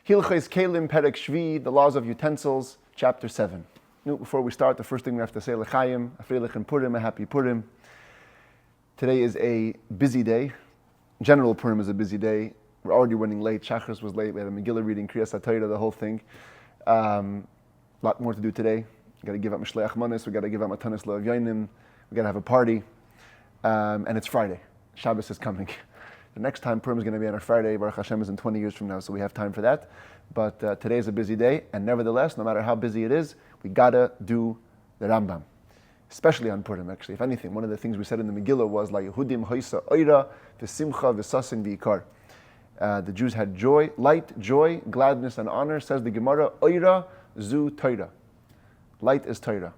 Hilchos Keilim Perek Shvi, the laws of utensils, chapter 7. Before we start, the first thing we have to say, L'chaim, a freilich and Purim, a happy Purim. Today is a busy day. General Purim is a busy day. We're already running late. Shachris was late. We had a Megillah reading, Kriyas HaTorah, the whole thing. Lot more to do today. We got to give out Mishleach Manis. We got to give out Matanis Le'av Yoinim. We got to have a party. And it's Friday. Shabbos is coming. The next time Purim is going to be on a Friday. Baruch Hashem is in 20 years from now, so we have time for that. But today is a busy day, and nevertheless, no matter how busy it is, we got to do the Rambam. Especially on Purim, actually. If anything, one of the things we said in the Megillah was, La Yehudim hoisa oira v'simcha v'sasin v'ikar. The Jews had joy, light, joy, gladness, and honor. Says the Gemara, oira zu Torah. Light is Torah.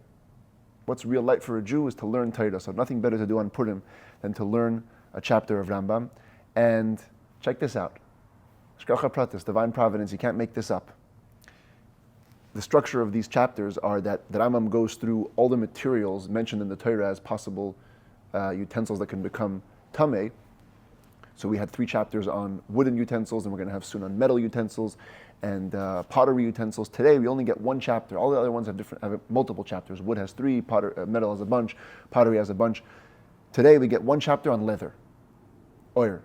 What's real light for a Jew is to learn Torah. So nothing better to do on Purim than to learn a chapter of Rambam. And check this out. Shkacha Pratis, divine providence, you can't make this up. The structure of these chapters are that the Rambam goes through all the materials mentioned in the Torah as possible utensils that can become tameh. So we had 3 chapters on wooden utensils, and we're going to have soon on metal utensils and pottery utensils. Today we only get 1 chapter. All the other ones have multiple chapters. Wood has 3, metal has a bunch, pottery has a bunch. Today we get 1 chapter on leather, oir.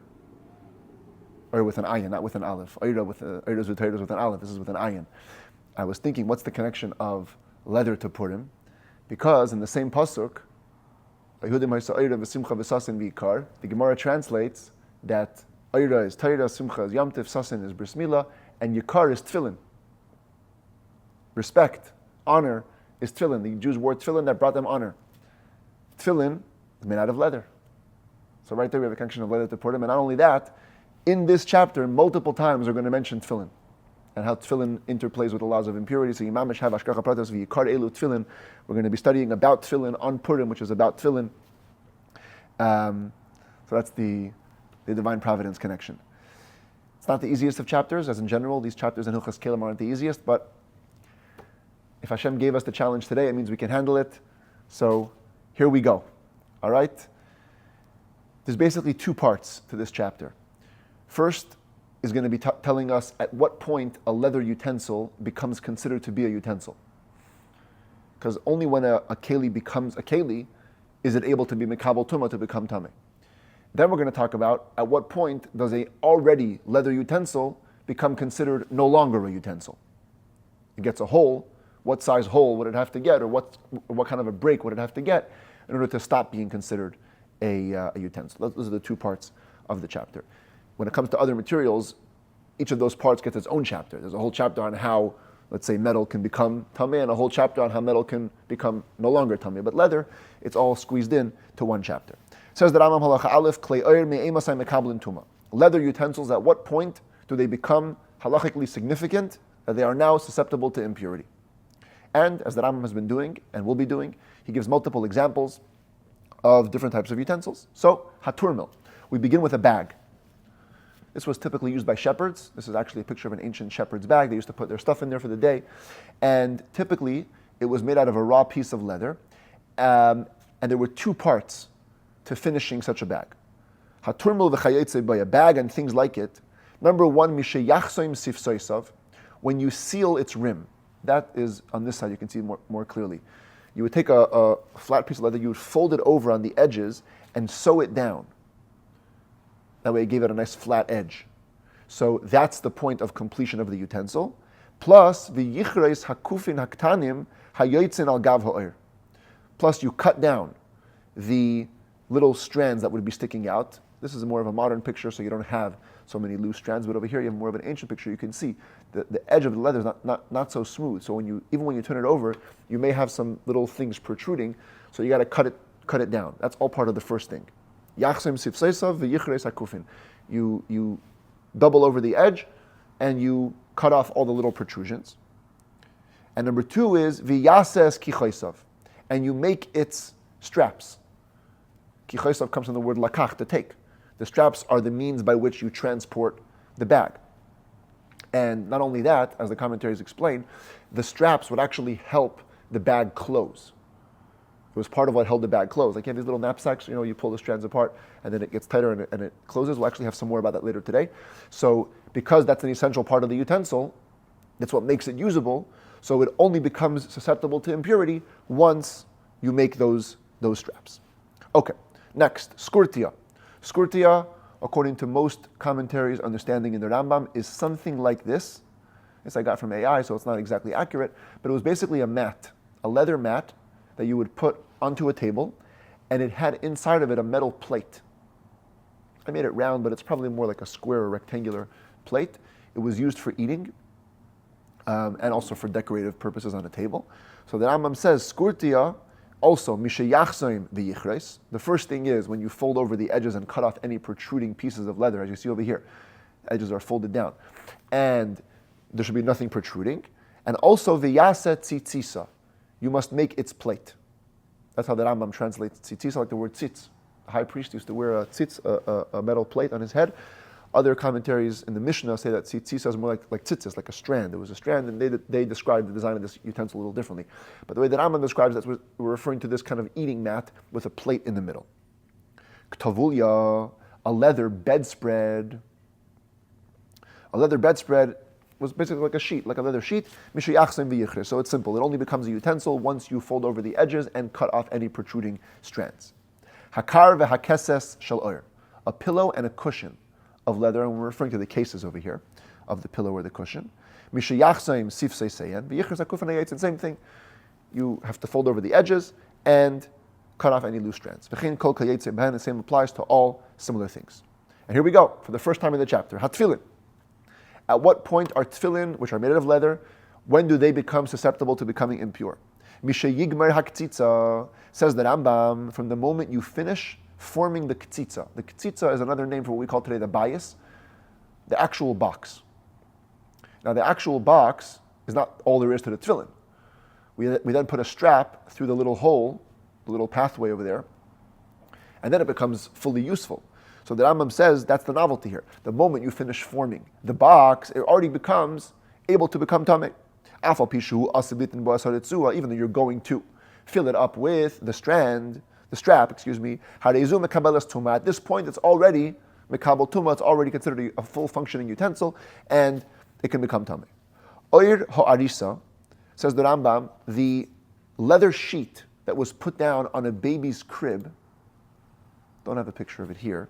Or with an ayin, not with an aleph. Oira with an aleph. This is with an ayin. I was thinking, what's the connection of leather to Purim? Because in the same pasuk, the Gemara translates that oira is Torah, simcha is Yom Tov, sasin is bris milah, and yikar is tefillin. Respect, honor is tefillin. The Jews wore tefillin that brought them honor. Tefillin is made out of leather. So right there we have a connection of leather to Purim, and not only that, in this chapter, multiple times we're going to mention tefillin and how tefillin interplays with the laws of impurity. So Imam Shav Ashkacha Pratos v'Yikar Elu Tefillin. We're going to be studying about tefillin on Purim, which is about tefillin. So that's the divine providence connection. It's not the easiest of chapters, as in general, these chapters in Hilchos Keilim aren't the easiest, but if Hashem gave us the challenge today, it means we can handle it. So here we go. All right? There's basically 2 parts to this chapter. First is going to be telling us at what point a leather utensil becomes considered to be a utensil. Because only when a keli becomes a keli is it able to be mekabel tumah, to become tameh. Then we're going to talk about at what point does a already leather utensil become considered no longer a utensil. It gets a hole. What size hole would it have to get, or what kind of a break would it have to get in order to stop being considered a utensil? Those are the 2 parts of the chapter. When it comes to other materials, each of those parts gets its own chapter. There's a whole chapter on how, let's say, metal can become tameh, and a whole chapter on how metal can become no longer tameh. But leather, it's all squeezed in to 1 chapter. It says that Rambam halacha aleph klei oir me'emasai mekablin tuma. Leather utensils, at what point do they become halachically significant, that they are now susceptible to impurity? And as the Rambam has been doing and will be doing, he gives multiple examples of different types of utensils. So haturmil, we begin with a bag. This was typically used by shepherds. This is actually a picture of an ancient shepherd's bag. They used to put their stuff in there for the day. And typically, it was made out of a raw piece of leather. And there were 2 parts to finishing such a bag. Haturmil v'chayetze, by a bag and things like it. Number 1, misheyachsoim sifsoisav, when you seal its rim. That is, on this side, you can see more clearly. You would take a flat piece of leather, you would fold it over on the edges and sew it down. That way it gave it a nice flat edge. So that's the point of completion of the utensil. Plus, the yichreis hakufin haktanim hayoitzin al gav ha'oir. Plus, you cut down the little strands that would be sticking out. This is more of a modern picture, so you don't have so many loose strands. But over here, you have more of an ancient picture. You can see the edge of the leather is not so smooth. So even when you turn it over, you may have some little things protruding. So you got to cut it down. That's all part of the first thing. Yachsim sifseisav v'yichreis hakufin. You double over the edge, and you cut off all the little protrusions. And number 2 is v'yases kichaisav, and you make its straps. Kichaisav comes from the word lakach, to take. The straps are the means by which you transport the bag. And not only that, as the commentaries explain, the straps would actually help the bag close. It was part of what held the bag closed. Like you have these little knapsacks, you pull the strands apart and then it gets tighter and it closes. We'll actually have some more about that later today. So because that's an essential part of the utensil, that's what makes it usable. So it only becomes susceptible to impurity once you make those straps. Okay, next, skurtia. Skurtia, according to most commentaries, understanding in the Rambam, is something like this. This I got from AI, so it's not exactly accurate, but it was basically a mat, a leather mat that you would put onto a table, and it had inside of it a metal plate. I made it round, but it's probably more like a square or rectangular plate. It was used for eating and also for decorative purposes on a table. So the Rambam says, skurtia, also, mishayachzoim v'yichres. The first thing is when you fold over the edges and cut off any protruding pieces of leather, as you see over here, edges are folded down. And there should be nothing protruding. And also, v'yaset tzitzisa. You must make its plate. That's how the Rambam translates tzitzisa, like the word tzitz. The high priest used to wear a tzitz, a metal plate on his head. Other commentaries in the Mishnah say that tzitzisa is more like tzitzis, like a strand. It was a strand, and they described the design of this utensil a little differently. But the way that Rambam describes it, we're referring to this kind of eating mat with a plate in the middle. Ktavulya, a leather bedspread. A leather bedspread was basically like a sheet, like a leather sheet. So it's simple. It only becomes a utensil once you fold over the edges and cut off any protruding strands. Hakar v'hakeses shel oir, a pillow and a cushion of leather, and we're referring to the cases over here of the pillow or the cushion. Mishayachzaim sifsei seyen v'yichres hakufan. The same thing. You have to fold over the edges and cut off any loose strands. V'chein kol kayetze b'hen. The same applies to all similar things. And here we go for the first time in the chapter. Hatfilin. At what point are tefillin, which are made out of leather, when do they become susceptible to becoming impure? Mishayigmer haktzitza, says the Rambam, from the moment you finish forming the ktzitza. The ktzitza is another name for what we call today the bias, the actual box. Now the actual box is not all there is to the tefillin. We then put a strap through the little hole, the little pathway over there, and then it becomes fully useful. So the Rambam says that's the novelty here. The moment you finish forming the box, it already becomes able to become tameh. Even though you're going to fill it up with the strap, at this point it's already mekabel tuma, it's already considered a full functioning utensil, and it can become tameh. Oir ha'arisa, says the Rambam, the leather sheet that was put down on a baby's crib, don't have a picture of it here,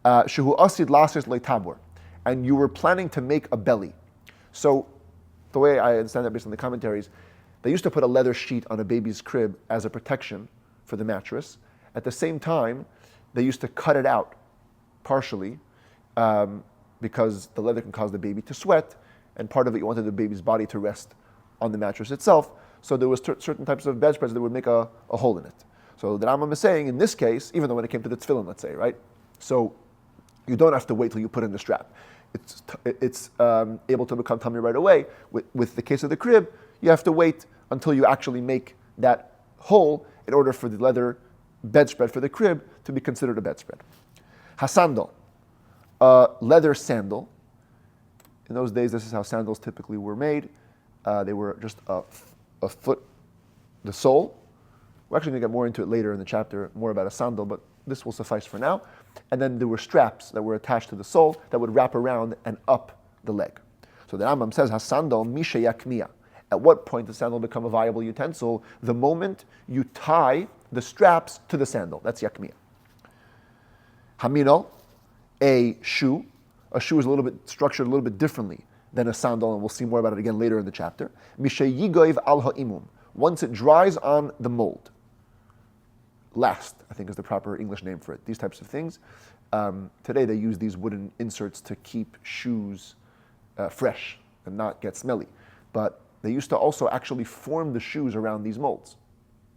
shehu asid lasis leitabor, and you were planning to make a belly. So the way I understand that based on the commentaries, they used to put a leather sheet on a baby's crib as a protection for the mattress. At the same time, they used to cut it out partially because the leather can cause the baby to sweat, and part of it you wanted the baby's body to rest on the mattress itself. So there was certain types of bedspreads that would make a hole in it. So the Rambam is saying, in this case, even though when it came to the tefillin, let's say, right? So you don't have to wait till you put in the strap. It's able to become tummy right away. With the case of the crib, you have to wait until you actually make that hole in order for the leather bedspread for the crib to be considered a bedspread. Hasandal, a leather sandal. In those days, this is how sandals typically were made. They were just a foot, the sole. We're actually going to get more into it later in the chapter, more about a sandal, but this will suffice for now. And then there were straps that were attached to the sole that would wrap around and up the leg. So the Rambam says, Hasandal misha yakmiya. At what point does sandal become a viable utensil? The moment you tie the straps to the sandal. That's yakmiya. Hamino, a shoe. A shoe is a little bit structured a little bit differently than a sandal, and we'll see more about it again later in the chapter. Misha yigoiv al ha'imum. Once it dries on the mold. Last, I think is the proper English name for it. These types of things. Today they use these wooden inserts to keep shoes fresh and not get smelly. But they used to also actually form the shoes around these molds.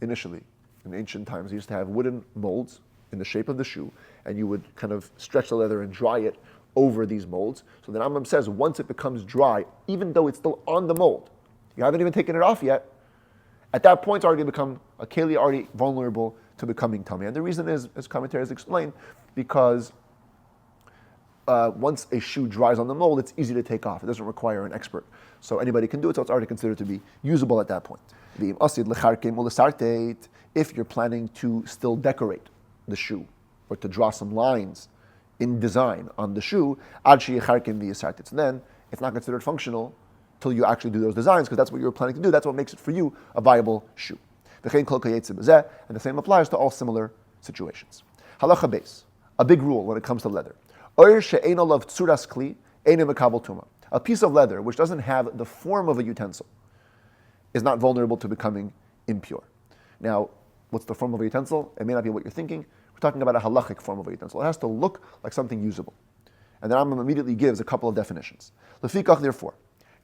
Initially, in ancient times, they used to have wooden molds in the shape of the shoe, and you would kind of stretch the leather and dry it over these molds. So the Rambam says once it becomes dry, even though it's still on the mold, you haven't even taken it off yet, at that point it's already become a keli, already vulnerable to becoming tummy. And the reason is, as commentators explain, because once a shoe dries on the mold, it's easy to take off. It doesn't require an expert. So anybody can do it, so it's already considered to be usable at that point. If you're planning to still decorate the shoe or to draw some lines in design on the shoe, so then it's not considered functional till you actually do those designs, because that's what you're planning to do. That's what makes it for you a viable shoe. And the same applies to all similar situations. Halacha base, a big rule when it comes to leather. A piece of leather which doesn't have the form of a utensil is not vulnerable to becoming impure. Now, what's the form of a utensil? It may not be what you're thinking. We're talking about a halachic form of a utensil. It has to look like something usable. And the Rambam immediately gives a couple of definitions. Lefikach, therefore,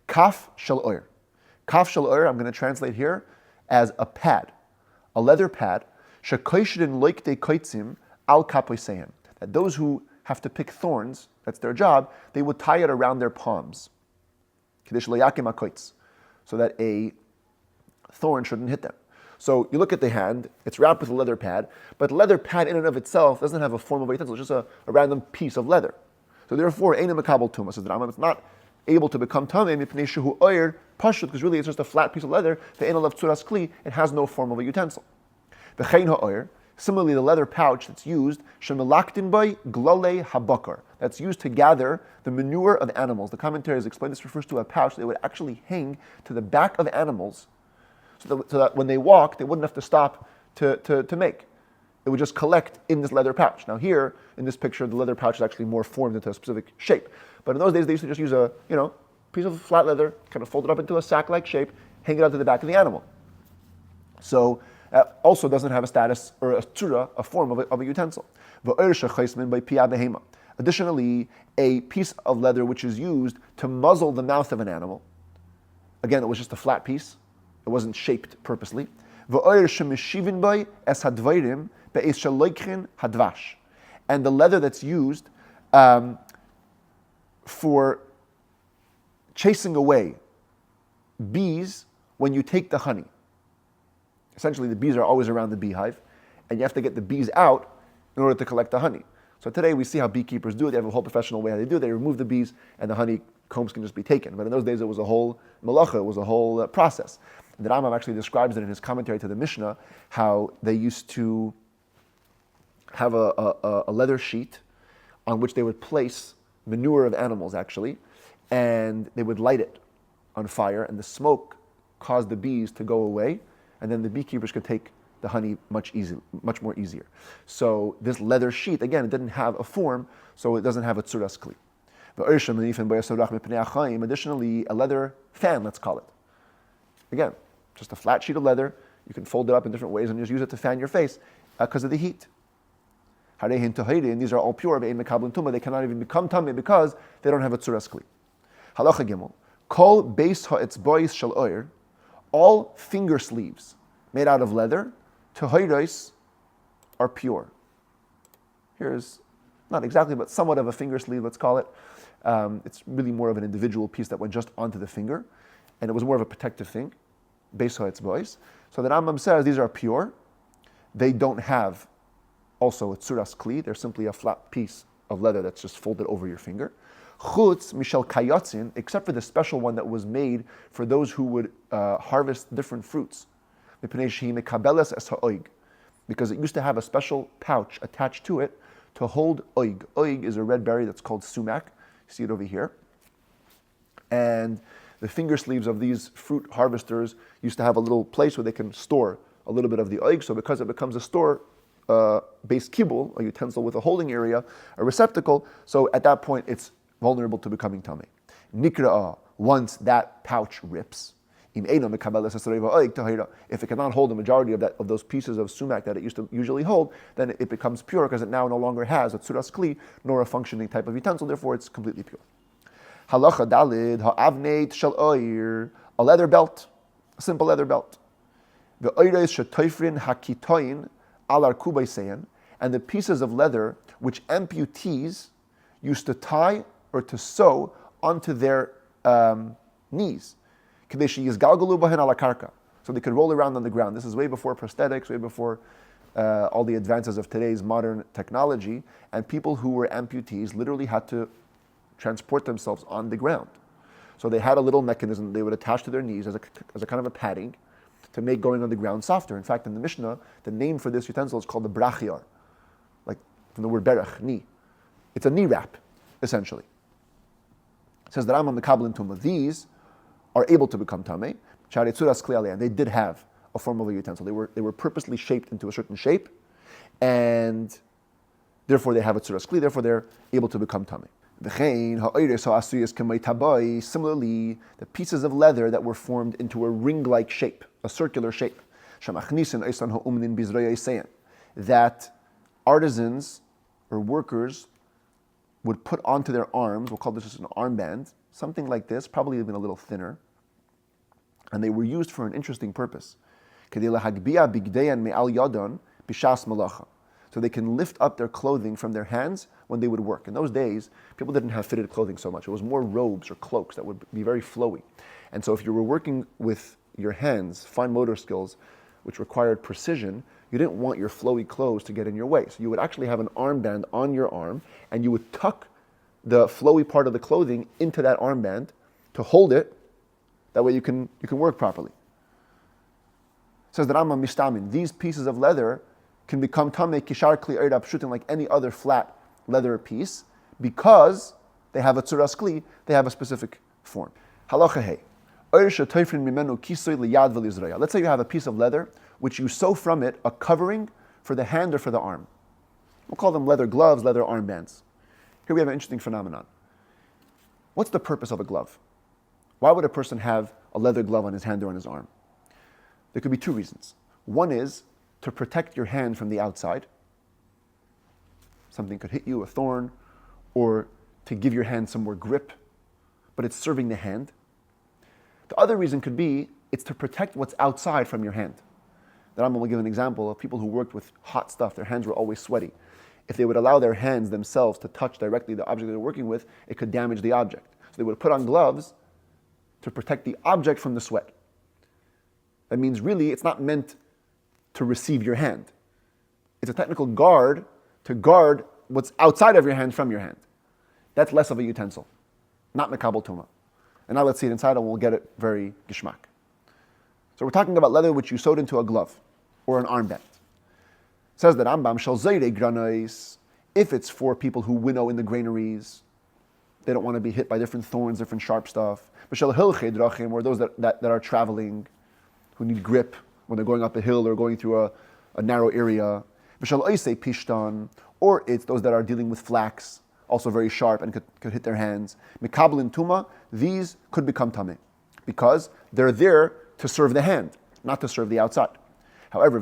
kaf shel oyer. Kaf shel oyer, I'm going to translate here as a pad, a leather pad, shekoishrin loikde koitzim al kapoisehem. That those who have to pick thorns, that's their job, they would tie it around their palms. Kadesh loyakim hakoitz, so that a thorn shouldn't hit them. So you look at the hand, it's wrapped with a leather pad, but the leather pad in and of itself doesn't have a form of a utensil, it's just a random piece of leather. So therefore, Eina Makabel Tuma, says the Rambam, it's not able to become Tameh, Mipnei Shehu Oyer Pashut, because really it's just a flat piece of leather, the Eina Lav Tzuras Kli, it has no form of a utensil. The Chein HaOyer, similarly the leather pouch that's used, Shemelaktin Bay Glole Habakar, that's used to gather the manure of animals. The commentaries explain this refers to a pouch that would actually hang to the back of animals, so that when they walk, they wouldn't have to stop to make. It would just collect in this leather pouch. Now here, in this picture, the leather pouch is actually more formed into a specific shape. But in those days, they used to just use a piece of flat leather, kind of fold it up into a sack-like shape, hang it out to the back of the animal. So also doesn't have a status or a tzura, a form of a utensil. Additionally, a piece of leather which is used to muzzle the mouth of an animal. Again, it was just a flat piece. It wasn't shaped purposely. And the leather that's used for chasing away bees when you take the honey. Essentially, the bees are always around the beehive, and you have to get the bees out in order to collect the honey. So today we see how beekeepers do it. They have a whole professional way how they do it. They remove the bees, and the honey combs can just be taken. But in those days, it was a whole malacha, it was a whole process. The Rambam actually describes it in his commentary to the Mishnah, how they used to have a leather sheet on which they would place manure of animals, actually, and they would light it on fire, and the smoke caused the bees to go away, and then the beekeepers could take the honey much more easier. So this leather sheet, again, it didn't have a form, so it doesn't have a tzuras kli. Additionally, a leather fan, let's call it. Again, just a flat sheet of leather. You can fold it up in different ways and just use it to fan your face because of the heat. And these are all pure. They cannot even become tameh because they don't have a tzuras kli. Halacha gimel. Kol beis ha'etzbois shel oyer, all finger sleeves made out of leather, tehoros, are pure. Here's not exactly, but somewhat of a finger sleeve, let's call it. It's really more of an individual piece that went just onto the finger, and it was more of a protective thing. Beis ha'etzbois. So the Rambam says these are pure. They don't have also a tzuras kli. They're simply a flat piece of leather that's just folded over your finger. Chutz mishel kayotzin, except for the special one that was made for those who would harvest different fruits. Because it used to have a special pouch attached to it to hold oig. Oig is a red berry that's called sumac. You see it over here. And the finger sleeves of these fruit harvesters used to have a little place where they can store a little bit of the oig. So because it becomes a store based kibul, a utensil with a holding area, a receptacle, so at that point it's vulnerable to becoming tameh. Nikra'ah, once that pouch rips, if it cannot hold the majority of those pieces of sumac that it used to usually hold, then it becomes pure because it now no longer has a tzuras kli nor a functioning type of utensil. Therefore, it's completely pure. Halacha dalid ha'avneit shel oir, a leather belt, a simple leather belt. The oires shetoifrin hakitoin alar kubaisein, and the pieces of leather which amputees used to tie or to sew onto their knees. So they could roll around on the ground. This is way before prosthetics, way before all the advances of today's modern technology, and people who were amputees literally had to transport themselves on the ground. So they had a little mechanism they would attach to their knees as a kind of a padding to make going on the ground softer. In fact, in the Mishnah, the name for this utensil is called the brachiar, like from the word berach, knee. It's a knee wrap, essentially. It says that Rambam Mekabel and Tumah. These are able to become tamei. And they did have a form of a utensil. They were purposely shaped into a certain shape, and therefore they have a tzuras kli. Therefore, they're able to become tamei. Similarly, the pieces of leather that were formed into a ring-like shape, a circular shape, that artisans or workers would put onto their arms. We'll call this just an armband, something like this, probably even a little thinner. And they were used for an interesting purpose. So they can lift up their clothing from their hands when they would work. In those days, people didn't have fitted clothing so much. It was more robes or cloaks that would be very flowy. And so if you were working with your hands, fine motor skills, which required precision, you didn't want your flowy clothes to get in your way. So you would actually have an armband on your arm, and you would tuck the flowy part of the clothing into that armband to hold it. That way you can work properly. It says that Rambam Mistamin, these pieces of leather can become tamei kishar kli eira pshutin, like any other flat leather piece, because they have a tzuras kli, they have a specific form. Halacha hey. Let's say you have a piece of leather which you sew from it a covering for the hand or for the arm. We'll call them leather gloves, leather armbands. Here we have an interesting phenomenon. What's the purpose of a glove? Why would a person have a leather glove on his hand or on his arm? There could be two reasons. One is to protect your hand from the outside. Something could hit you, a thorn, or to give your hand some more grip, but it's serving the hand. The other reason could be it's to protect what's outside from your hand. The Rambam will give an example of people who worked with hot stuff. Their hands were always sweaty. If they would allow their hands themselves to touch directly the object they're working with, it could damage the object. So they would put on gloves to protect the object from the sweat. That means really it's not meant to receive your hand. It's a technical guard to guard what's outside of your hand from your hand. That's less of a utensil, not mekabel tuma. And now let's see it inside and we'll get it very gishmak. So we're talking about leather which you sewed into a glove or an armband. It says that Rambam shall zayre granais, if it's for people who winnow in the granaries, they don't want to be hit by different thorns, different sharp stuff. B'shel hilchei drachim, or those that are traveling, who need grip when they're going up a hill or going through a narrow area. B'shel oisei pishtan, or it's those that are dealing with flax, also very sharp and could hit their hands. Mekabel and tuma, these could become tamei, because they're there to serve the hand, not to serve the outside. However,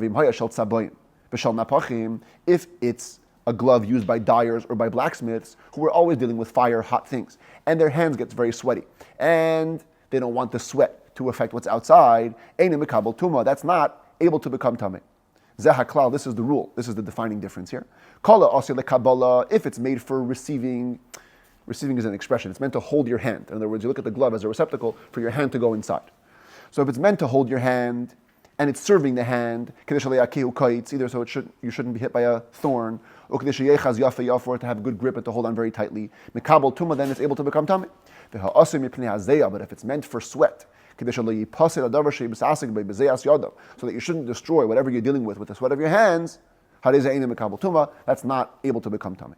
if it's a glove used by dyers or by blacksmiths who are always dealing with fire, hot things, and their hands get very sweaty, and they don't want the sweat to affect what's outside, that's not able to become tamei. Zehaklal, this is the rule, this is the defining difference here. If it's made for receiving is an expression, it's meant to hold your hand. In other words, you look at the glove as a receptacle for your hand to go inside. So if it's meant to hold your hand, and it's serving the hand, either so you shouldn't be hit by a thorn, or to have good grip and to hold on very tightly. Mekabel tuma, then it's able to become tamei. But if it's meant for sweat, so that you shouldn't destroy whatever you're dealing with the sweat of your hands, that's not able to become tamei.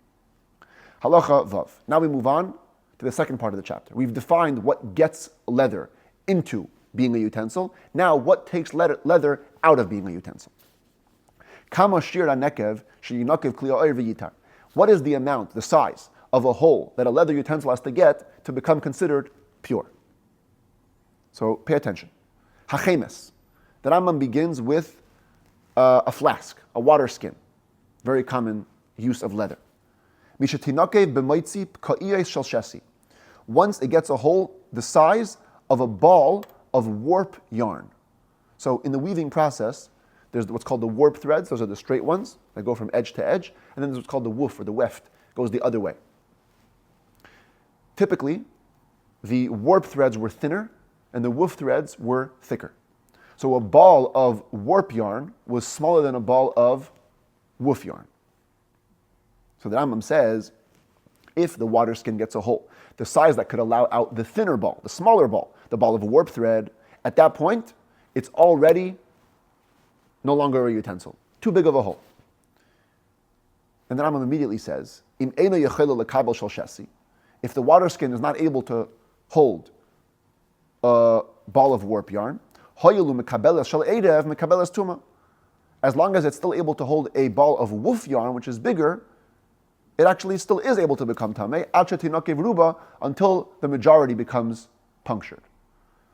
Halacha vav. Now we move on to the second part of the chapter. We've defined what gets leather into being a utensil. Now, what takes leather out of being a utensil? What is the amount, the size of a hole that a leather utensil has to get to become considered pure? So pay attention. Hachemes. The Rambam begins with a flask, a water skin. Very common use of leather. Once it gets a hole the size of a ball of warp yarn. So in the weaving process, there's what's called the warp threads. Those are the straight ones that go from edge to edge. And then there's what's called the woof or the weft, goes the other way. Typically, the warp threads were thinner and the woof threads were thicker. So a ball of warp yarn was smaller than a ball of woof yarn. So the Rambam says, if the water skin gets a hole, the size that could allow out the thinner ball, the smaller ball, the ball of a warp thread, at that point, it's already no longer a utensil. Too big of a hole. And the Rambam immediately says, if the water skin is not able to hold a ball of warp yarn, as long as it's still able to hold a ball of woof yarn, which is bigger, it actually still is able to become tameh, until the majority becomes punctured.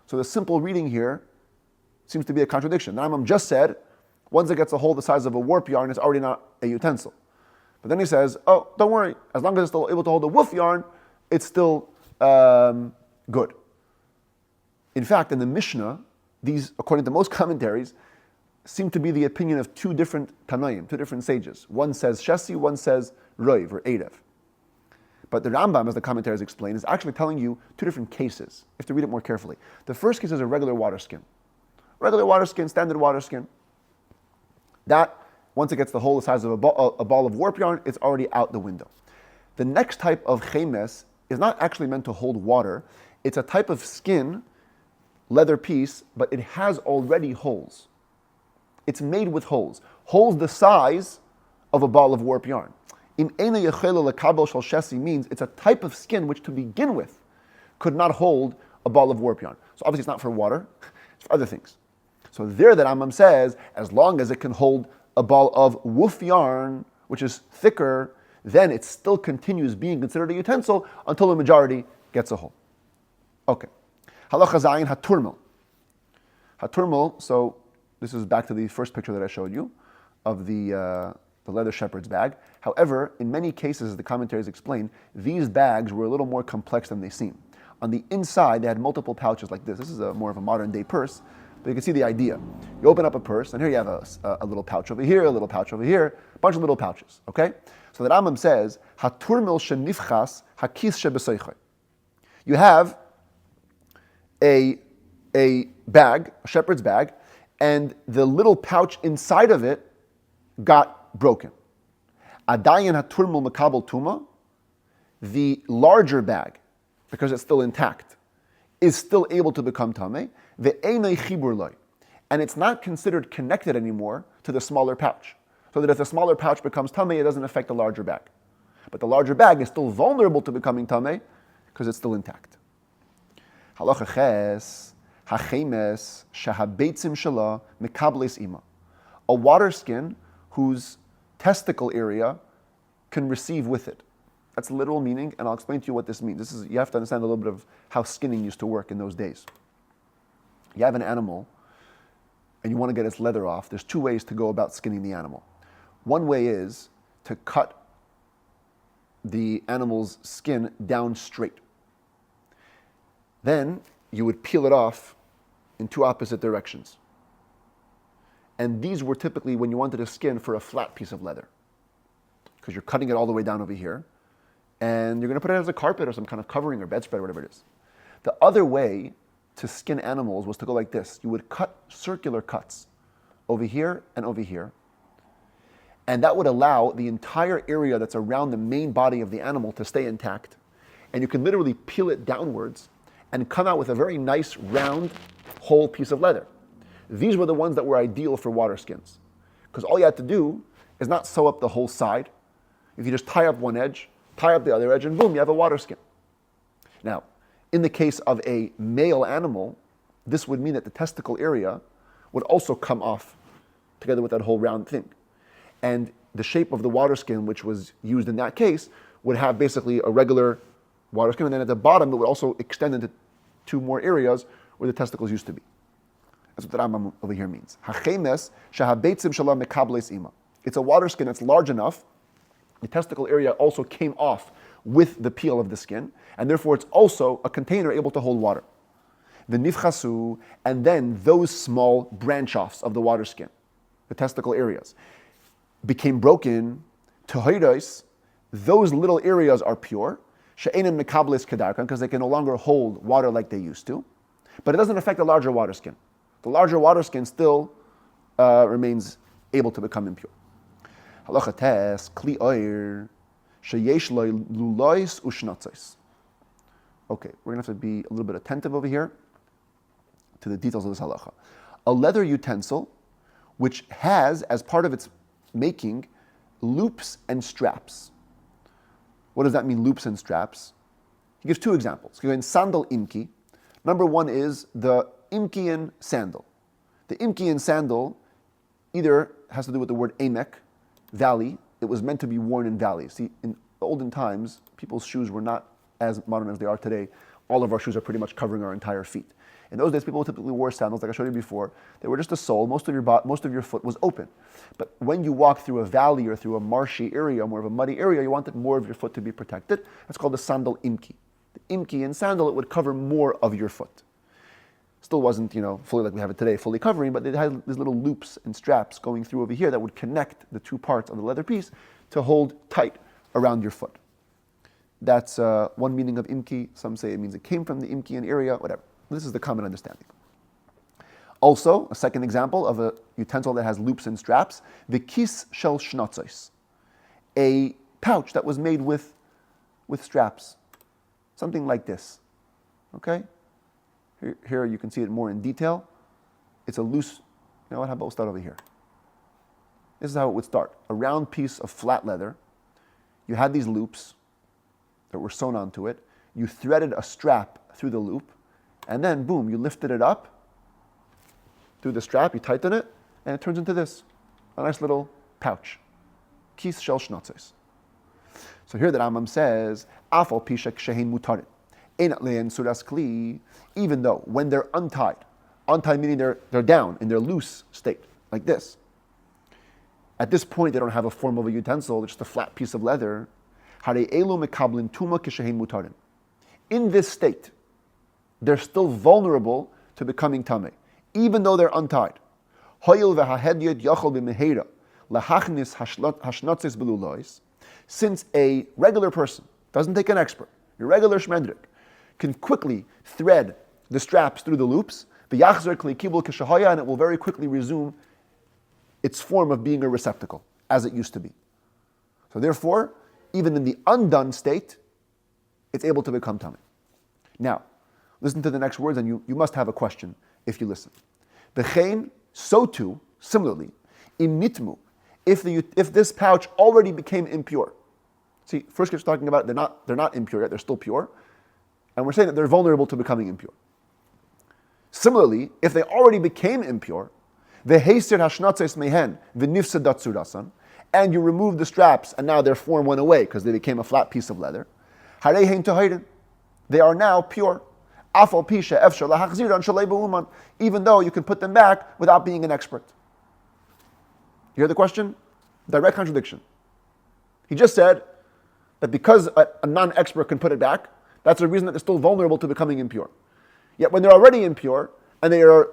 So the simple reading here seems to be a contradiction. The Rambam just said, once it gets a hole the size of a warp yarn, it's already not a utensil. But then he says, oh, don't worry, as long as it's still able to hold a woof yarn, it's still good. In fact, in the Mishnah, these, according to most commentaries, seem to be the opinion of two different Tanoim, two different sages. One says Shesi, one says Roiv or Eirev. But the Rambam, as the commentaries explain, is actually telling you two different cases. You have to read it more carefully. The first case is a regular water skin. Regular water skin, standard water skin. That, once it gets the hole the size of a ball of warp yarn, it's already out the window. The next type of chemes is not actually meant to hold water. It's a type of skin, leather piece, but it has already holes. It's made with holes. Holes the size of a ball of warp yarn. In Eina Yechela Lekabel Shal Shesi means it's a type of skin which to begin with could not hold a ball of warp yarn. So obviously it's not for water, it's for other things. So there the Rambam says, as long as it can hold a ball of woof yarn, which is thicker, then it still continues being considered a utensil until the majority gets a hole. Okay. Halacha Zayin Haturmel. Haturmel, so this is back to the first picture that I showed you of the leather shepherd's bag. However, in many cases, as the commentaries explain, these bags were a little more complex than they seem. On the inside, they had multiple pouches like this. This is more of a modern day purse, but you can see the idea. You open up a purse, and here you have a little pouch over here, a little pouch over here, a bunch of little pouches, okay? So the Rambam says, Haturmel shenifchas hakis shebesoichai. You have a bag, a shepherd's bag, and the little pouch inside of it got broken. Adayin haturmel makabel tuma, the larger bag, because it's still intact, is still able to become tameh. Ve'enei chibur loy, and it's not considered connected anymore to the smaller pouch. So that if the smaller pouch becomes tameh, it doesn't affect the larger bag. But the larger bag is still vulnerable to becoming tameh because it's still intact. Halacha ches hachemes shahabeitzim shala mekables ima, a water skin whose testicle area can receive with it. That's literal meaning, and I'll explain to you what this means. You have to understand a little bit of how skinning used to work in those days. You have an animal, and you want to get its leather off. There's two ways to go about skinning the animal. One way is to cut the animal's skin down straight. Then you would peel it off in two opposite directions. And these were typically when you wanted to skin for a flat piece of leather, because you're cutting it all the way down over here, and you're going to put it as a carpet or some kind of covering or bedspread or whatever it is. The other way to skin animals was to go like this. You would cut circular cuts over here and over here, and that would allow the entire area that's around the main body of the animal to stay intact. And you can literally peel it downwards and come out with a very nice, round, whole piece of leather. These were the ones that were ideal for water skins, because all you had to do is not sew up the whole side. If you just tie up one edge, tie up the other edge, and boom, you have a water skin. Now, in the case of a male animal, this would mean that the testicle area would also come off together with that whole round thing. And the shape of the water skin, which was used in that case, would have basically a regular water skin, and then at the bottom it would also extend into two more areas where the testicles used to be. That's what the Rambam over here means. Hachemes shahabeitzim shalom mekables ima. It's a water skin that's large enough. The testicle area also came off with the peel of the skin, and therefore it's also a container able to hold water. The nifchasu, and then those small branch-offs of the water skin, the testicle areas, became broken. Tehoidos, those little areas are pure. She'enim mekables kedarkan, because they can no longer hold water like they used to. But it doesn't affect the larger water skin. The larger water skin still remains able to become impure. Halacha tes, kli oir, sheyesh loy lulois ushnatzos. Okay, we're going to have to be a little bit attentive over here to the details of this halacha. A leather utensil which has, as part of its making, loops and straps. What does that mean, loops and straps? He gives two examples. He goes, sandal imki. Number one is the Imkian sandal. The Imkian sandal either has to do with the word emek, valley. It was meant to be worn in valleys. See, in the olden times, people's shoes were not as modern as they are today. All of our shoes are pretty much covering our entire feet. In those days, people typically wore sandals, like I showed you before. They were just a sole. Most of your foot was open. But when you walk through a valley or through a marshy area, more of a muddy area, you wanted more of your foot to be protected. That's called the sandal imki. The imki in sandal, it would cover more of your foot. Still wasn't, fully like we have it today, fully covering, but it had these little loops and straps going through over here that would connect the two parts of the leather piece to hold tight around your foot. That's one meaning of imki. Some say it means it came from the imkian area, whatever. This is the common understanding. Also, a second example of a utensil that has loops and straps, the kis shel shnatzos, a pouch that was made with straps, something like this. Okay? Here you can see it more in detail. It's a loose, how about we'll start over here. This is how it would start. A round piece of flat leather. You had these loops that were sewn onto it. You threaded a strap through the loop, and then boom, you lifted it up through the strap, you tighten it, and it turns into this, a nice little pouch. Kis shel shnatzos. So here the Rambam says, Afal pishak shehin mutarin. Even though when they're untied meaning they're down in their loose state, like this. At this point, they don't have a form of a utensil, they're just a flat piece of leather. In this state, they're still vulnerable to becoming tameh, even though they're untied. Since a regular person, doesn't take an expert, a regular shmendrik, can quickly thread the straps through the loops, and it will very quickly resume its form of being a receptacle, as it used to be. So therefore, even in the undone state, it's able to become tameh. Now, listen to the next words, and you must have a question if you listen. V'chein, so too, similarly, in nitmu, if this pouch already became impure. See, first it's talking about they're not impure yet, they're still pure. And we're saying that they're vulnerable to becoming impure. Similarly, if they already became impure, v'heisir hashnatzos mehen v'nifsadat surasan, and you remove the straps and now their form went away because they became a flat piece of leather, hareihen tohirin, they are now pure. Afal pisha efshar lahachziran shalei b'uman, even though you can put them back without being an expert. You hear the question? Direct contradiction. He just said that because a non-expert can put it back, that's the reason that they're still vulnerable to becoming impure. Yet when they're already impure and they are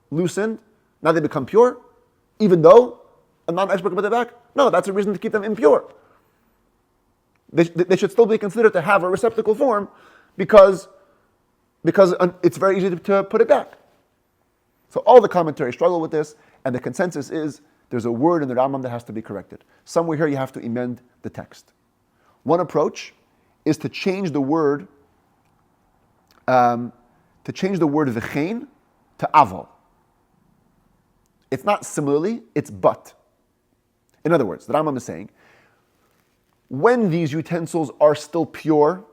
loosened, now they become pure, even though a non-expert can put it back? No, that's a reason to keep them impure. They should still be considered to have a receptacle form because it's very easy to put it back. So all the commentaries struggle with this, and the consensus is there's a word in the Rambam that has to be corrected. Somewhere here you have to amend the text. One approach is to change the word v'chein to aval. It's not similarly, it's but. In other words, the Rambam is saying, when these utensils are still pure,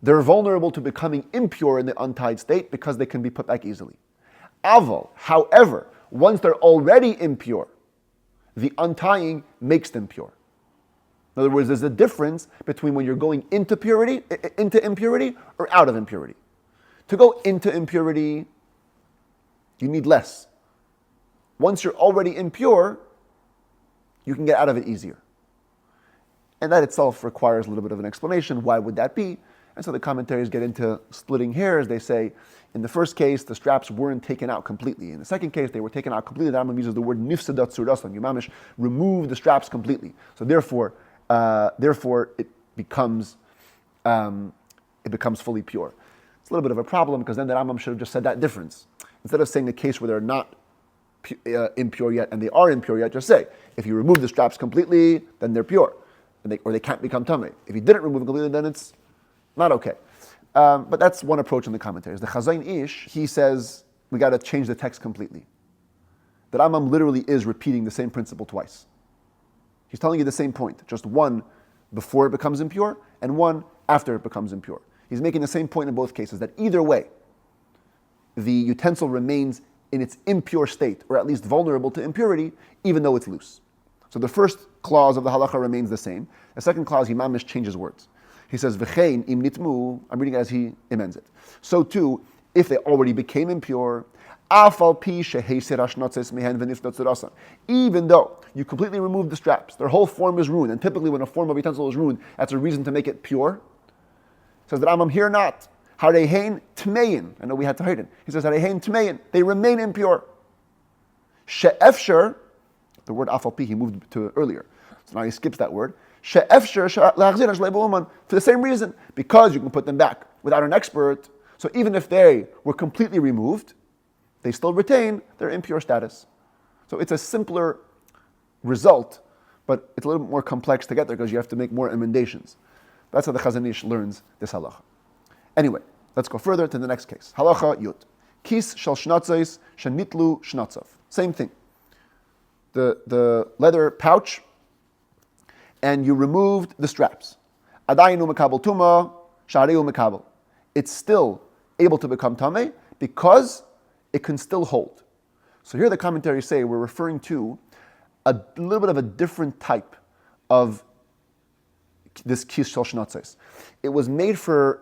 they're vulnerable to becoming impure in the untied state because they can be put back easily. Aval, however, once they're already impure, the untying makes them pure. In other words, there's a difference between when you're going into impurity or out of impurity. To go into impurity, you need less. Once you're already impure, you can get out of it easier. And that itself requires a little bit of an explanation. Why would that be? And so the commentaries get into splitting hairs. They say, in the first case, the straps weren't taken out completely. In the second case, they were taken out completely. The Rambam uses the word nifsadat surasan. You mamish remove the straps completely. So therefore, it becomes fully pure. It's a little bit of a problem because then the Rambam should have just said that difference. Instead of saying the case where they're not impure yet, and they are impure yet, just say, if you remove the straps completely, then they're pure, or they can't become tamei. If you didn't remove them completely, then it's not okay. But that's one approach in the commentaries. The Chazain Ish, he says, we got to change the text completely. The Rambam literally is repeating the same principle twice. He's telling you the same point, just one before it becomes impure, and one after it becomes impure. He's making the same point in both cases, that either way, the utensil remains in its impure state, or at least vulnerable to impurity, even though it's loose. So the first clause of the halacha remains the same. The second clause, he mamish changes words. He says, V'chein im nitmu, I'm reading it as he amends it. So too, if they already became impure, even though you completely remove the straps, their whole form is ruined, and typically when a form of utensil is ruined, that's a reason to make it pure. Says that I'm here not. Harehein tmeyin. I know we had to hide it. He says harehein tmeyin. They remain impure. She'efsher, the word afalpi he moved to earlier, so now he skips that word. She'efsher for the same reason, because you can put them back without an expert. So even if they were completely removed, they still retain their impure status. So it's a simpler result, but it's a little bit more complex to get there because you have to make more emendations. That's how the Chazon Ish learns this halacha. Anyway, let's go further to the next case. Halacha Yud. Kis shel shnatzos shenitlu shnatzav. Same thing. The leather pouch, and you removed the straps. Adayinu mekabel tuma, shariu mekabel. It's still able to become tamei because it can still hold. So here the commentaries say we're referring to a little bit of a different type of this kis shel shnatzos. It was made for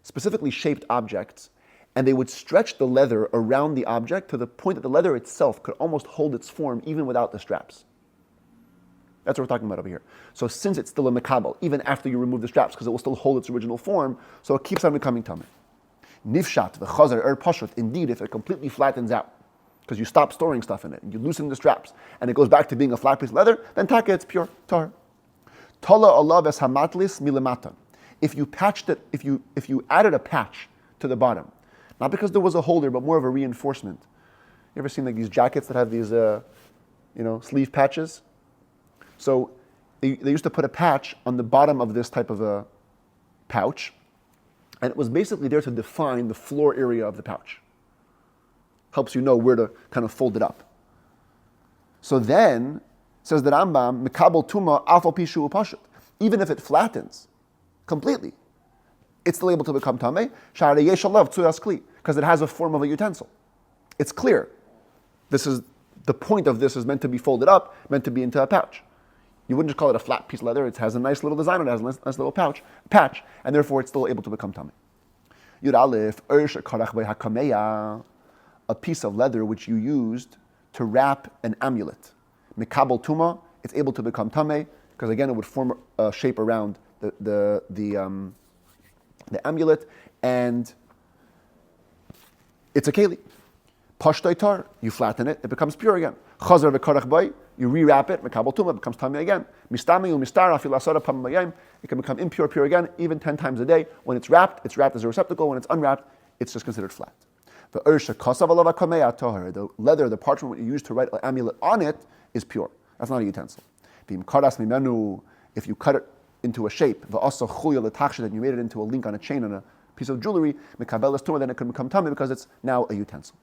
specifically shaped objects, and they would stretch the leather around the object to the point that the leather itself could almost hold its form even without the straps. That's what we're talking about over here. So since it's still a mekabel, even after you remove the straps, because it will still hold its original form, so it keeps on becoming tamei. Nifshat v'chazer pashut. Indeed, if it completely flattens out, because you stop storing stuff in it, and you loosen the straps, and it goes back to being a flat piece of leather, then taka, it's pure tar. Tala Allah ves hamatlis milamatan. If you patched it, if you added a patch to the bottom, not because there was a holder, but more of a reinforcement. You ever seen like these jackets that have these, sleeve patches? So they used to put a patch on the bottom of this type of a pouch, and it was basically there to define the floor area of the pouch. Helps you know where to kind of fold it up. So then, says the Rambam, Mekabel Tuma Afal Pishu Upashut. Even if it flattens completely, it's still able to become Tameh, Sha'arei Yeshalav Tzuras Kli, because it has a form of a utensil. It's clear. This is the point of this is meant to be folded up, meant to be into a pouch. You wouldn't just call it a flat piece of leather. It has a nice little design, it has a nice little patch, and therefore it's still able to become tamei. Yud Aleph, a piece of leather which you used to wrap an amulet. Mekabel tuma, it's able to become tamei, because again it would form a shape around the amulet, and it's a keilim. Pashtoi tar, you flatten it, it becomes pure again. Chazar v'karach bay, you rewrap it, mekabel tuma, it becomes tamei again. Mistami u'mistar afil asara pam bayim, it can become impure, pure again, even 10 times a day. When it's wrapped as a receptacle. When it's unwrapped, it's just considered flat. The leather, the parchment you use to write an amulet on it is pure. That's not a utensil. If you cut it into a shape, and you made it into a link on a chain on a piece of jewelry, then it can become tamei because it's now a utensil.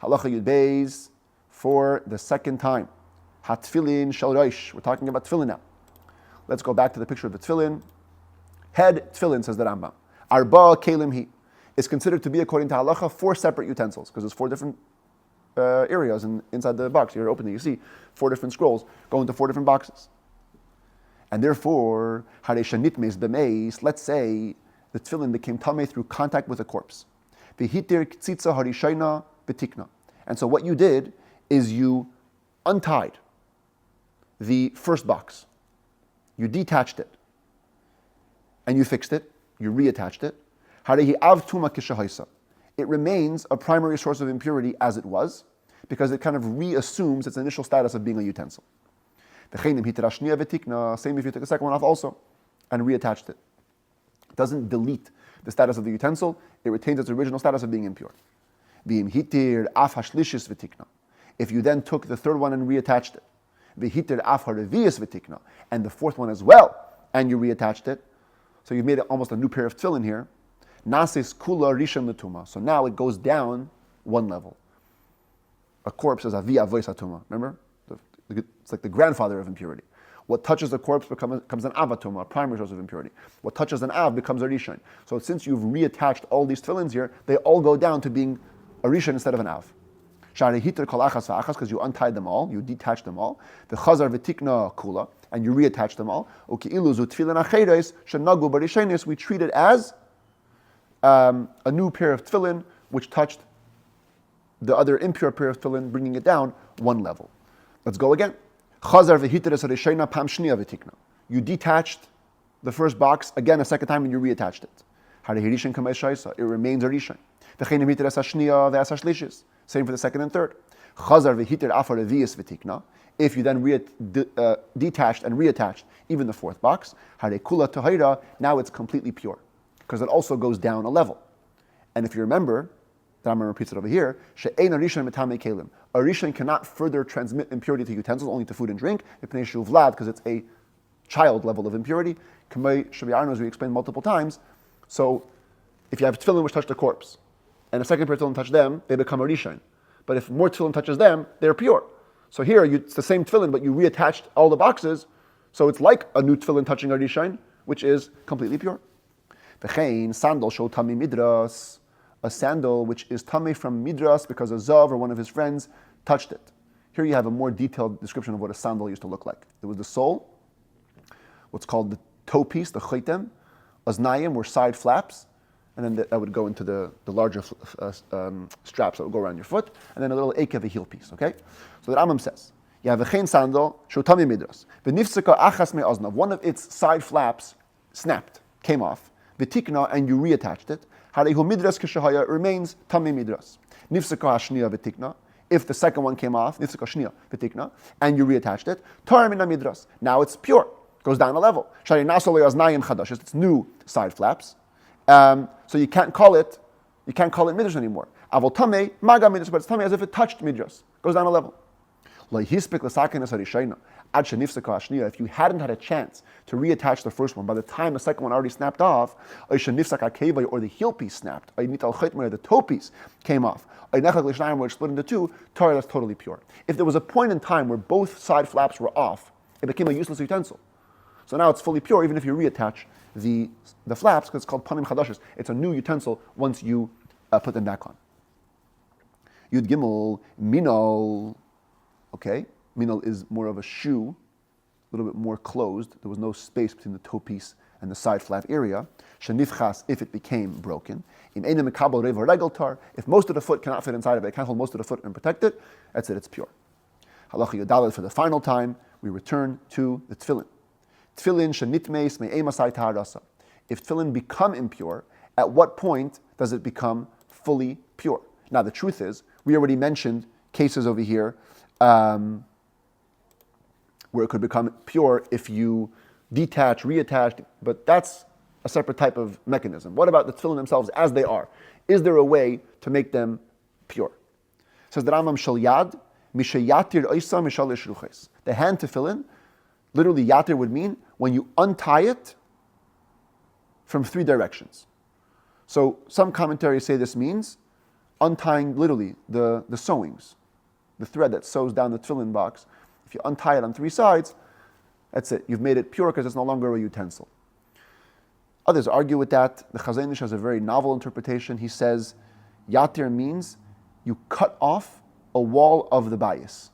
Halacha Yud Beis for the second time. Hatfilin shel roish. We're talking about tefillin now. Let's go back to the picture of the tefillin. Head tefillin, says the Rambam. Arba Keilim hi. Is considered to be, according to halacha, 4 separate utensils, because there's 4 different areas inside the box. You're opening, you see 4 different scrolls go into 4 different boxes. And therefore, hareshanitmes b'meis, let's say the tefillin became tamei through contact with a corpse. V'hitir ktzitza harishayna b'tikna. And so what you did is you untied the first box. You detached it. And you fixed it. You reattached it. It remains a primary source of impurity as it was, because it kind of reassumes its initial status of being a utensil. Same if you took the second one off also and reattached it. It doesn't delete the status of the utensil, it retains its original status of being impure. If you then took the third one and reattached it, v'hitir af haravias v'tikna, and the fourth one as well, and you reattached it, so you've made it almost a new pair of tefillin here. Nasis kula rishon l'tuma. So now it goes down one level. A corpse is avi avois atuma. Remember? It's like the grandfather of impurity. What touches the corpse becomes an avatuma, a primary source of impurity. What touches an av becomes a rishon. So since you've reattached all these tefillins here, they all go down to being a rishon instead of an av. Because you untied them all, you detached them all. The chazar v'tikna kula, and you reattach them all. We treat it as a new pair of tefillin which touched the other impure pair of tefillin, bringing it down one level. Let's go again. You detached the first box again a second time and you reattached it. It remains a rishon. Same for the second and third. If you then detached and reattached even the fourth box, now it's completely pure, because it also goes down a level. And if you remember, the Rambam repeats it over here, a rishon cannot further transmit impurity to utensils, only to food and drink, because it's a child level of impurity. As we explained multiple times, so if you have tefillin which touch the corpse, and a second pair of tefillin touch them, they become a rishon. But if more tefillin touches them, they're pure. So here, it's the same tefillin, but you reattached all the boxes, so it's like a new tefillin touching a rishon, which is completely pure. V'chein, sandal shel tamei midras, a sandal which is tamei from midras because a zav or one of his friends touched it. Here you have a more detailed description of what a sandal used to look like. It was the sole, what's called the toe piece, the chaitem, aznayim were side flaps, and then that would go into the larger straps that would go around your foot, and then a little eke of a heel piece, okay? So the Rambam says, you have a chen sandal, shotami midras, v'nifseka achas me'aznav, one of its side flaps snapped, came off, v'tikna, and you reattached it, harehu midras k'shahaya, it remains tami midras. Nifseka hashniya v'tikna, if the second one came off, nifseka shniya v'tikna, and you reattached it, tar mina midras, now it's pure, goes down a level. Shari naso le'aznayim chadash, it's new side flaps. So you can't call it midrash anymore. Avol tamei maga midrash, but it's tamei as if it touched midrash. Goes down a level. If you hadn't had a chance to reattach the first one, by the time the second one already snapped off, or the heel piece snapped, or the toe piece came off, where it split into two, that's totally pure. If there was a point in time where both side flaps were off, it became a useless utensil. So now it's fully pure, even if you reattach the flaps, because it's called panim chadashis. It's a new utensil once you put them back on. Yud Gimel, minol. Okay, minol is more of a shoe, a little bit more closed. There was no space between the toe piece and the side flap area. Shenifchas, if it became broken. Im enem mekabel rev regel tar. If most of the foot cannot fit inside of it, it can't hold most of the foot and protect it. That's it. It's pure. Halacha Yodaled, for the final time, we return to the tefillin. Tefillin shenitmeis me'emasai taharasa. If tefillin become impure, at what point does it become fully pure? Now the truth is, we already mentioned cases over here where it could become pure if you detach, reattach, but that's a separate type of mechanism. What about the tefillin themselves as they are? Is there a way to make them pure? Says the Rambam, shel yad mishayatir oisa mishalish ruches. The hand tefillin, literally yatir would mean when you untie it from three directions. So some commentaries say this means untying literally the sewings, the thread that sews down the tefillin box. If you untie it on three sides, that's it. You've made it pure because it's no longer a utensil. Others argue with that. The Chazon Ish has a very novel interpretation. He says yatir means you cut off a wall of the bayis.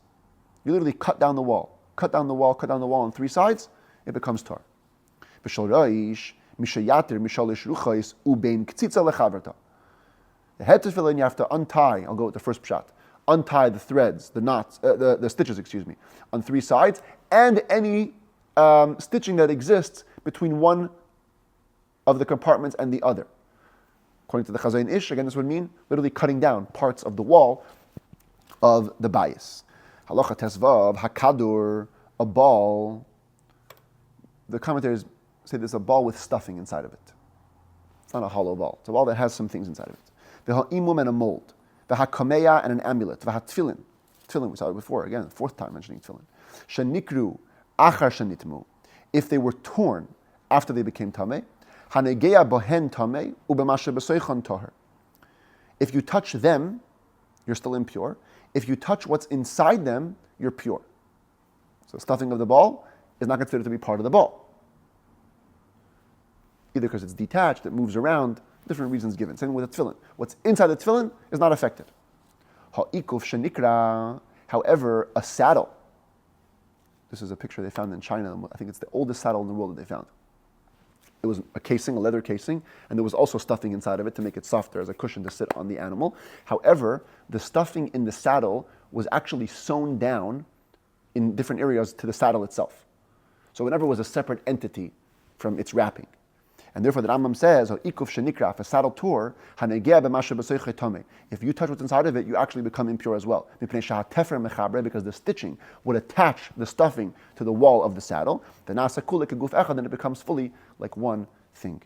You literally cut down the wall on three sides, it becomes tar. The head tefillin you have to untie, I'll go with the first pshat, untie the threads, the knots, the stitches, on three sides, and any stitching that exists between one of the compartments and the other. According to the Chazon Ish, again this would mean literally cutting down parts of the wall of the bayis. Halacha tesvav, hakadur, a ball. The commentators say there's a ball with stuffing inside of it. It's not a hollow ball. It's a ball that has some things inside of it. V'ha'imum, and a mold. V'ha'kameya, and an amulet. V'ha'tfilin. Tefillin, we saw it before, again, fourth time mentioning tefillin. Shenikru achar shenitmu. If they were torn after they became tameh, hanegeya bohen tameh ubemashe besoichon toher. If you touch them, you're still impure. If you touch what's inside them, you're pure. So stuffing of the ball is not considered to be part of the ball. Either because it's detached, it moves around, different reasons given. Same with the tefillin. What's inside the tefillin is not affected. Ha'ikuf shenikra, however, a saddle. This is a picture they found in China. I think it's the oldest saddle in the world that they found. It was a casing, a leather casing, and there was also stuffing inside of it to make it softer as a cushion to sit on the animal. However, the stuffing in the saddle was actually sewn down in different areas to the saddle itself. So it never was a separate entity from its wrapping. And therefore the Rambam says, ikuf shenikra, if a saddle tore, if you touch what's inside of it, you actually become impure as well. Because the stitching would attach the stuffing to the wall of the saddle. Then it becomes fully like one thing.